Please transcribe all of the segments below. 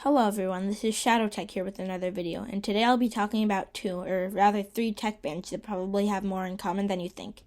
Hello everyone, this is ShadowTech here with another video, and today I'll be talking about three tech brands that probably have more in common than you think.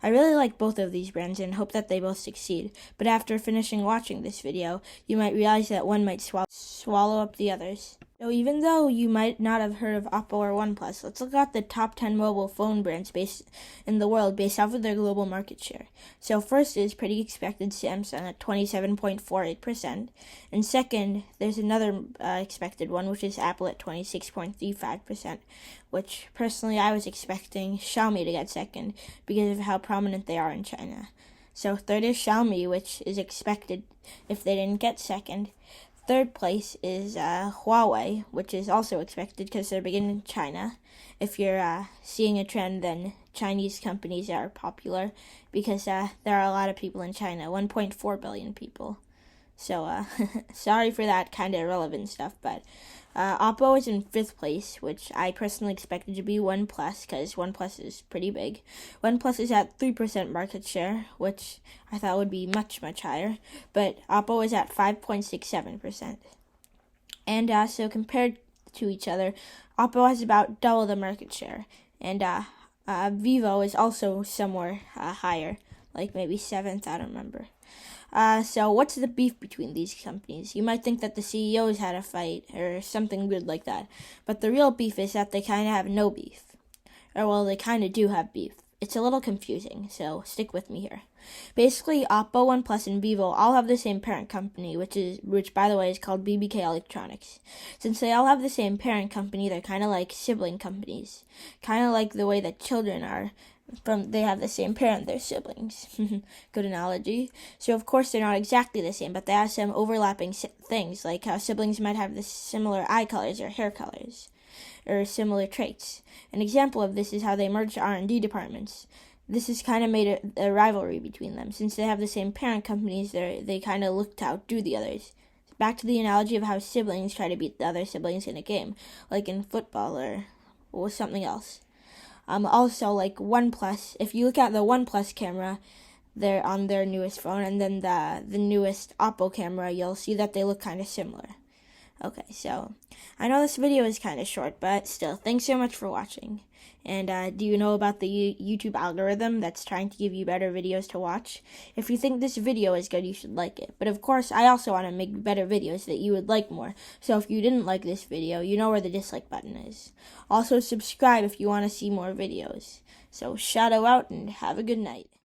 I really like both of these brands and hope that they both succeed, but after finishing watching this video, you might realize that one might swallow up the others. So even though you might not have heard of Oppo or OnePlus, let's look at the top 10 mobile phone brands based in the world based off of their global market share. So first is pretty expected Samsung at 27.48%, and second, there's another expected one, which is Apple at 26.35%, which personally I was expecting Xiaomi to get second because of how prominent they are in China. So third is Xiaomi, which is expected if they didn't get second. Third place is Huawei, which is also expected because they're big in China. If you're seeing a trend, then Chinese companies are popular because there are a lot of people in China, 1.4 billion people. So sorry for that kind of irrelevant stuff, but Oppo is in fifth place, which I personally expected to be OnePlus because OnePlus is pretty big. OnePlus is at 3% market share, which I thought would be much, much higher, but Oppo is at 5.67%. And so compared to each other, Oppo has about double the market share, and Vivo is also somewhere higher, like maybe 7th, I don't remember. So what's the beef between these companies? You might think that the CEOs had a fight or something weird like that, but the real beef is that they kind of have no beef. Or well, they kind of do have beef. It's a little confusing, so stick with me here. Basically, Oppo, OnePlus, and Vivo all have the same parent company, which by the way is called BBK Electronics. Since they all have the same parent company, they're kind of like sibling companies, kind of like the way that children are. They have the same parent, they're siblings. Good analogy. So of course they're not exactly the same, but they have some overlapping things, like how siblings might have the similar eye colors or hair colors, or similar traits. An example of this is how they merged R&D departments. This has kind of made a rivalry between them. Since they have the same parent companies, they kind of look to outdo the others. Back to the analogy of how siblings try to beat the other siblings in a game, like in football or something else. Also, like OnePlus, if you look at the OnePlus camera, they're on their newest phone, and then the newest Oppo camera, you'll see that they look kind of similar. Okay, so I know this video is kind of short, but still, thanks so much for watching. And do you know about the YouTube algorithm that's trying to give you better videos to watch? If you think this video is good, you should like it. But of course, I also want to make better videos that you would like more. So if you didn't like this video, you know where the dislike button is. Also, subscribe if you want to see more videos. So, shadow out and have a good night.